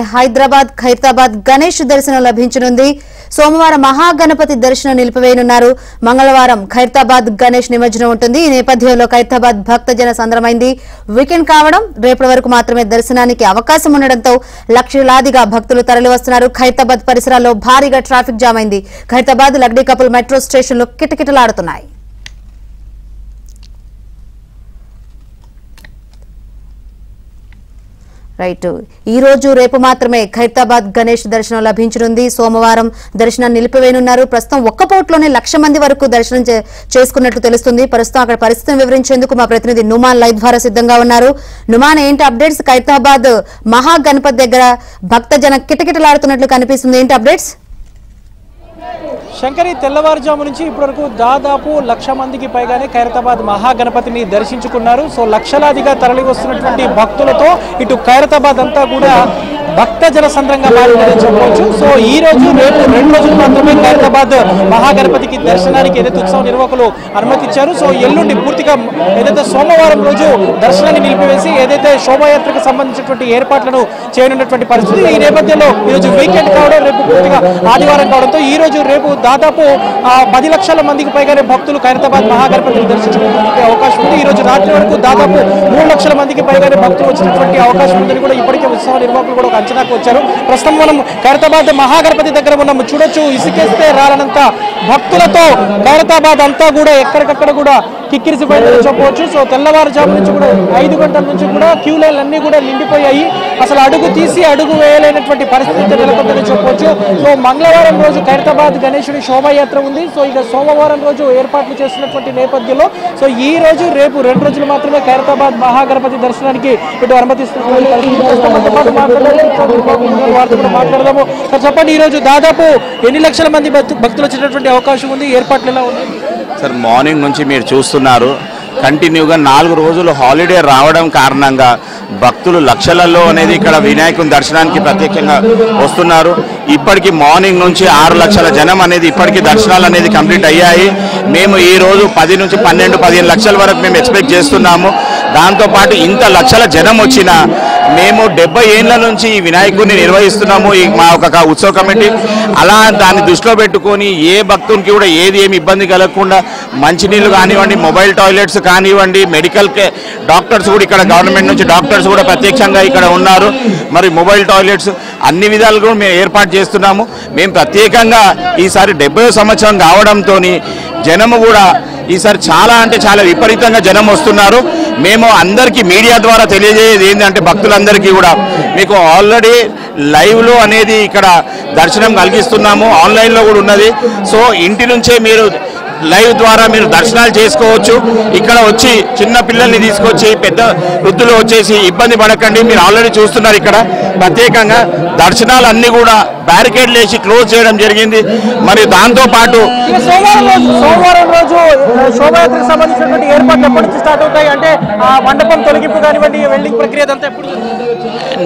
హైదరాబాద్ ఖైరతాబాద్ గణేష్ దర్శనం లభించనుంది. సోమవారం మహాగణపతి దర్శనం నిలిపివేయనున్నారు. మంగళవారం ఖైరతాబాద్ గణేష్ నిమజ్జనం ఉంటుంది. ఈ నేపథ్యంలో ఖైరతాబాద్ భక్తజన సంద్రమైంది. వీకెండ్ కావడం రేపటి వరకు మాత్రమే దర్శనానికి అవకాశం ఉండడంతో లక్షలాదిగా భక్తులు తరలివస్తున్నారు. ఖైరతాబాద్ పరిసరాల్లో భారీగా ట్రాఫిక్ జామ్ అయింది. ఖైరతాబాద్ లగ్డీ కపుల్ మెట్రో స్టేషన్లు కిటకిటలాడుతున్నాయి. రైట్, ఈ రోజు రేపు మాత్రమే ఖైరతాబాద్ గణేష్ దర్శనం లభించనుంది. సోమవారం దర్శనం నిలిపివేయనున్నారు. ప్రస్తుతం ఒక్క పోట్లోనే 1,00,000 మంది వరకు దర్శనం చేసుకున్నట్లు తెలుస్తుంది. ప్రస్తుతం అక్కడ పరిస్థితిని వివరించేందుకు మా ప్రతినిధి నుమాన్ లైవ్ ద్వారా సిద్ధంగా ఉన్నారు. నుమాన్, ఏంటి అప్డేట్స్? ఖైరతాబాద్ మహాగణపతి దగ్గర భక్తజన కిటకిటలాడుతున్నట్లు కనిపిస్తుంది, ఏంటి అప్డేట్స్? శంకరి, తెల్లవారుజాము నుంచి ఇప్పటివరకు దాదాపు 1,00,000 మందికి పైగానే ఖైరతాబాద్ మహాగణపతిని దర్శించుకున్నారు. సో లక్షలాదిగా తరలి వస్తున్నటువంటి భక్తులతో ఇటు ఖైరతాబాద్ అంతా కూడా భక్తజన సంద్రంగా మారిందని చెప్పవచ్చు. సో ఈ రోజు రేపు 2 రోజులు మాత్రమే ఖైరతాబాద్ మహాగణపతికి దర్శనానికి ఏదైతే ఉత్సవ నిర్వాహకులు అనుమతించారు. సో ఎల్లుండి పూర్తిగా ఏదైతే సోమవారం రోజు దర్శనాన్ని నిలిపివేసి ఏదైతే శోభాయాత్రకు సంబంధించినటువంటి ఏర్పాట్లను చేయనున్నటువంటి పరిస్థితి. ఈ నేపథ్యంలో ఈరోజు వీకెండ్ కావడం, రేపు పూర్తిగా ఆదివారం కావడంతో ఈ రోజు రేపు దాదాపు 10 లక్షల మందికి పైగానే భక్తులు ఖైరతాబాద్ మహాగణపతిని దర్శించుకునే అవకాశం ఉంది. ఈ రోజు రాత్రి వరకు దాదాపు 3 లక్షల మందికి పైగానే భక్తులు వచ్చినటువంటి అవకాశం ఉందని కూడా ఇప్పటికే ఉత్సవ నిర్వాహకులు కూడా అంచనాకు వచ్చారు. ప్రస్తుతం మనం ఖైరతాబాద్ మహాగణపతి దగ్గర మనం చూడొచ్చు. ఇసుకేస్తే రాలనంత భక్తులతో ఖైరతాబాద్ అంతా కూడా ఎక్కడికక్కడ కూడా కిక్కిరిసిపోయిందని చెప్పవచ్చు. సో తెల్లవారుజాము నుంచి కూడా 5 గంటల నుంచి కూడా క్యూ లైన్లు అన్ని కూడా నిండిపోయాయి. అసలు అడుగు తీసి అడుగు వేయలేనటువంటి పరిస్థితి నెలకొందని చెప్పవచ్చు. సో మంగళవారం రోజు ఖైరతాబాద్ గణేశుడి శోభాయాత్ర ఉంది. సో ఇక సోమవారం రోజు ఏర్పాట్లు చేస్తున్నటువంటి నేపథ్యంలో సో ఈ రోజు రేపు 2 రోజులు మాత్రమే ఖైరతాబాద్ మహాగణపతి దర్శనానికి ఇటు అనుమతిస్తున్నటువంటి మాట్లాడదాము. చెప్పండి, ఈ రోజు దాదాపు ఎన్ని లక్షల మంది భక్తులు వచ్చేటటువంటి అవకాశం ఉంది? ఏర్పాట్లు ఎలా ఉంది సార్? మార్నింగ్ నుంచి మీరు చూస్తున్నారు, కంటిన్యూగా 4 రోజులు హాలిడే రావడం కారణంగా భక్తులు లక్షలలో అనేది ఇక్కడ వినాయకుని దర్శనానికి ప్రత్యేకంగా వస్తున్నారు. ఇప్పటికీ మార్నింగ్ నుంచి 6 లక్షల జనం అనేది ఇప్పటికీ దర్శనాలు అనేది కంప్లీట్ అయ్యాయి. మేము ఈ రోజు 10 నుంచి 12-15 లక్షల వరకు మేము ఎక్స్పెక్ట్ చేస్తున్నాము. దాంతోపాటు ఇంత లక్షల జనం వచ్చినా మేము 70 ఏళ్ల నుంచి ఈ వినాయకుడిని నిర్వహిస్తున్నాము, మా ఒక ఉత్సవ కమిటీ. అలా దాన్ని దృష్టిలో పెట్టుకొని ఏ భక్తునికి కూడా ఏది ఏమి ఇబ్బంది కలగకుండా మంచినీళ్ళు కానివ్వండి, మొబైల్ టాయిలెట్స్ కానివ్వండి, మెడికల్ డాక్టర్స్ కూడా ఇక్కడ గవర్నమెంట్ నుంచి డాక్టర్స్ కూడా ప్రత్యక్షంగా ఇక్కడ ఉన్నారు. మరి మొబైల్ టాయిలెట్స్ అన్ని విధాలు కూడా మేము ఏర్పాటు చేస్తున్నాము. మేము ప్రత్యేకంగా ఈసారి 70వ సంవత్సరం కావడంతో జనము కూడా ఈసారి చాలా అంటే చాలా విపరీతంగా జనం వస్తున్నారు. మేము అందరికీ మీడియా ద్వారా తెలియజేయేది ఏంటంటే భక్తులందరికీ కూడా మీకు ఆల్రెడీ లైవ్లో అనేది ఇక్కడ దర్శనం కలిగిస్తున్నాము, ఆన్లైన్లో కూడా ఉన్నది. సో ఇంటి నుంచే మీరు లైవ్ ద్వారా మీరు దర్శనాలు చేసుకోవచ్చు. ఇక్కడ వచ్చి చిన్న పిల్లల్ని తీసుకొచ్చి పెద్ద వృద్ధులు వచ్చేసి ఇబ్బంది పడకండి. మీరు ఆల్రెడీ చూస్తున్నారు ఇక్కడ ప్రత్యేకంగా దర్శనాలు అన్ని కూడా బ్యారికేడ్లు వేసి క్లోజ్ చేయడం జరిగింది. మరి దాంతోపాటు సోమవారం రోజు శోభాయాత్రకు సంబంధించినటువంటి ఏర్పాట్లు ఎప్పటి నుంచి స్టార్ట్ అవుతాయి? అంటే మండపం తొలగింపు కానివ్వండి, వెల్డింగ్ ప్రక్రియ అంతా ఎప్పుడు?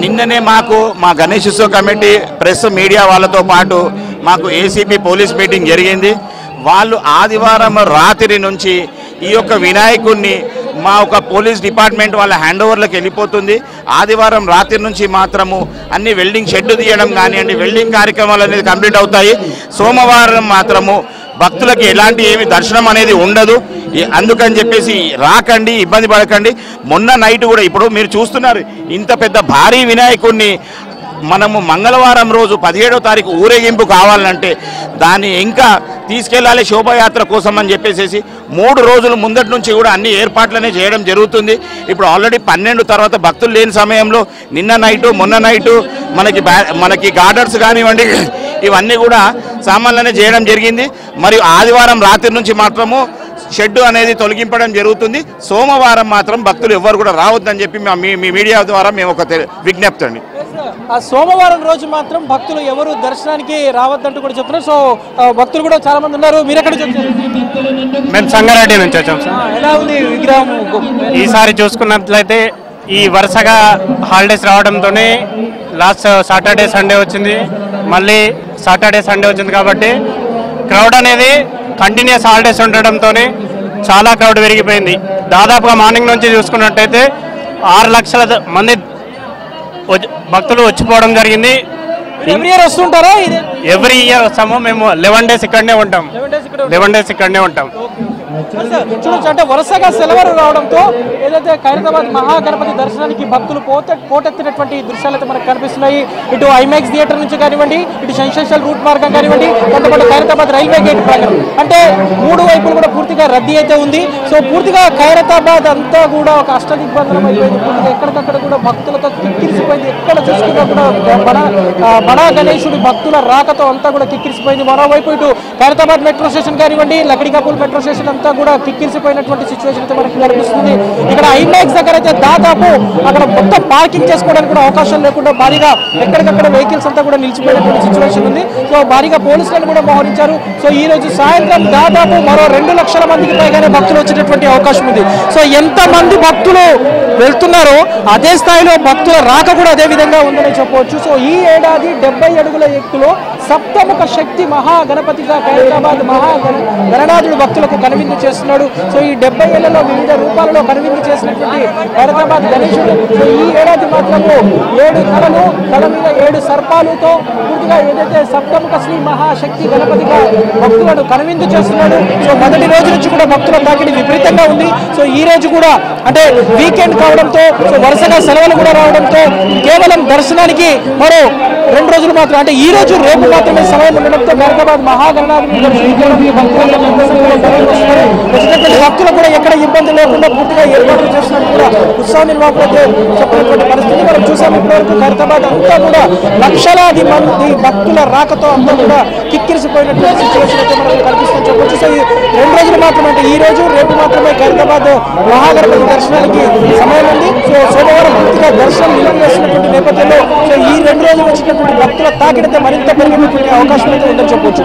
నిన్ననే మా గణేష్ ఉత్సవ కమిటీ ప్రెస్ మీడియా వాళ్ళతో పాటు మాకు ఏసీపీ పోలీస్ మీటింగ్ జరిగింది. వాళ్ళు ఆదివారం రాత్రి నుంచి ఈ యొక్క వినాయకుడిని మా ఒక పోలీస్ డిపార్ట్మెంట్ వాళ్ళ హ్యాండ్ ఓవర్లకు వెళ్ళిపోతుంది. ఆదివారం రాత్రి నుంచి మాత్రము అన్ని వెల్డింగ్ షెడ్ తీయడం కానివ్వండి, వెల్డింగ్ కార్యక్రమాలు అనేది కంప్లీట్ అవుతాయి. సోమవారం మాత్రము భక్తులకి ఎలాంటి ఏమి దర్శనం అనేది ఉండదు. అందుకని చెప్పేసి రాకండి, ఇబ్బంది పడకండి. మొన్న నైట్ కూడా ఇప్పుడు మీరు చూస్తున్నారు ఇంత పెద్ద భారీ వినాయకుడిని మనము మంగళవారం రోజు 17వ తారీఖు ఊరేగింపు కావాలంటే దాన్ని ఇంకా తీసుకెళ్ళాలి శోభాయాత్ర కోసం అని చెప్పేసి 3 రోజుల ముందటి నుంచి కూడా అన్ని ఏర్పాట్లనే చేయడం జరుగుతుంది. ఇప్పుడు ఆల్రెడీ 12 తర్వాత భక్తులు లేని సమయంలో నిన్న నైటు మొన్న నైటు మనకి గార్డర్స్ కానివ్వండి ఇవన్నీ కూడా సామాన్లనే చేయడం జరిగింది. మరియు ఆదివారం రాత్రి నుంచి మాత్రము షెడ్ అనేది తొలగింపడం జరుగుతుంది. సోమవారం మాత్రం భక్తులు ఎవ్వరు కూడా రావద్దని చెప్పి మీ మీడియా ద్వారా మేము ఒక విజ్ఞప్తి అండి. ఆ సోమవారం రోజు మాత్రం భక్తులు ఎవరు దర్శనానికి రావద్దంటూ కూడా చెప్తున్నారు. సో భక్తులు కూడా చాలా మంది ఉన్నారు. మీరు ఎక్కడ వచ్చారు? మేము సంగారెడ్డి నుంచి వచ్చాం సార్. ఎలా ఉంది విగ్రహం? ఈసారి చూసుకున్నట్లయితే ఈ వరుసగా హాలిడేస్ రావడంతోనే లాస్ట్ సాటర్డే సండే వచ్చింది, మళ్ళీ సాటర్డే సండే వచ్చింది కాబట్టి క్రౌడ్ అనేది కంటిన్యూస్ హాలిడేస్ ఉండడంతో చాలా క్రౌడ్ పెరిగిపోయింది. దాదాపుగా మార్నింగ్ నుంచి చూసుకున్నట్టయితే 6 లక్షల మంది భక్తులు వచ్చిపోవడం జరిగింది. ఎవ్రీ ఇయర్ వస్తుంటారా? ఎవ్రీ ఇయర్ వస్తాము మేము. 11 days ఇక్కడనే ఉంటాం. 11 days ఇక్కడనే ఉంటాం. చూడొచ్చు, అంటే వరుసగా సెలవులు రావడంతో ఏదైతే ఖైరతాబాద్ మహాగణపతి దర్శనానికి భక్తులు పోటెత్తినటువంటి దృశ్యాలు అయితే మనకు కనిపిస్తున్నాయి. ఇటు ఐమాక్స్ థియేటర్ నుంచి కానివ్వండి, ఇటు సెన్సేషనల్ రూట్ మార్గం కానివ్వండి, కొంతమంది ఖైరతాబాద్ రైల్వే గేట్ ప్రకారం అంటే 3 వైపులు కూడా పూర్తిగా రద్దీ అయితే ఉంది. సో పూర్తిగా ఖైరతాబాద్ అంతా కూడా ఒక అష్టదిగ్బంధనం అయిపోయింది. పూర్తిగా ఎక్కడికక్కడ కూడా భక్తులతో కిక్కిరిసిపోయింది. ఎక్కడ చూసుకున్నా కూడా బడా గణేశుడి భక్తుల రాకతో అంతా కూడా కిక్కిరిసిపోయింది. మరోవైపు ఇటు ఖైరతాబాద్ మెట్రో స్టేషన్ కానివ్వండి, లకడికాపూల్ మెట్రో స్టేషన్ అంతా కూడా కిక్కిరిసిపోయినటువంటి సిచ్యువేషన్ అయితే మనకి కనిపిస్తుంది. ఇక్కడ ఐమాక్స్ దగ్గర అయితే దాదాపు అక్కడ మొత్తం పార్కింగ్ చేసుకోవడానికి కూడా అవకాశం లేకుండా భారీగా ఎక్కడికక్కడ వెహికల్స్ అంతా కూడా నిలిచిపోయినటువంటి సిచ్యువేషన్ ఉంది. సో భారీగా పోలీసులను కూడా మోహరించారు. సో ఈ రోజు సాయంత్రం దాదాపు మరో 2 లక్షల మందికి పైగానే భక్తులు వచ్చేటటువంటి అవకాశం ఉంది. సో ఎంత మంది భక్తులు వెళ్తున్నారో అదే స్థాయిలో భక్తుల రాక కూడా అదే విధంగా ఉందని చెప్పవచ్చు. సో ఈ ఏడాది 70 అడుగుల ఎత్తులో సప్తముఖ శక్తి మహాగణపతిగా ఖైరతాబాద్ గణనాథుడు భక్తులకు కనువిందు చేస్తున్నాడు. సో ఈ 70 ఏళ్లలో వివిధ రూపాలలో కనువిందు చేసినటువంటి ఖైరతాబాద్ గణేశుడు సో ఈ ఏడాది మాత్రము 7 తలలు, తల మీద 7 సర్పాలతో పూర్తిగా ఏదైతే సప్తముఖ శ్రీ మహాశక్తి గణపతిగా భక్తులను కనువిందు చేస్తున్నాడు. సో మొదటి రోజు నుంచి కూడా భక్తుల తాకిడి విపరీతంగా ఉంది. సో ఈ రోజు కూడా అంటే వీకెండ్ కావడంతో సో వరుసగా సెలవులు కూడా రావడంతో కేవలం దర్శనానికి మరో 2 రోజులు మాత్రం అంటే ఈ రోజు రేపు మాత్రమే సమయం ఉండడంతో ఖైరతాబాద్ మహాగణనాథుని దర్శించడానికి భక్తులు కూడా ఎక్కడ ఇబ్బంది లేకుండా పూర్తిగా ఏర్పాట్లు చేస్తున్నట్టు కూడా ఉత్సవ నిర్వాహకులు అయితే చెప్పినటువంటి పరిస్థితి మనం చూసాము. ఇప్పటివరకు ఖైరతాబాద్ అంతా కూడా లక్షలాది మంది భక్తుల రాకతో అంతా కూడా కిక్కిరిసిపోయినటువంటి సిచ్యువేషన్ అయితే మనకు కనిపిస్తుందని చెప్పొచ్చు. సో ఈ 2 రోజులు మాత్రమే అంటే ఈ రోజు రేపు మాత్రమే ఖైరతాబాద్ మహాగణపతి దర్శనానికి సమయం ఉంది. సో సోమవారం పూర్తిగా దర్శనం నిలిపివేసినటువంటి నేపథ్యంలో సో ఈ 2 రోజులు వచ్చినటువంటి భక్తుల తాకిడితే మరింత పెరిగినటువంటి అవకాశం అయితే ఉందని చెప్పొచ్చు.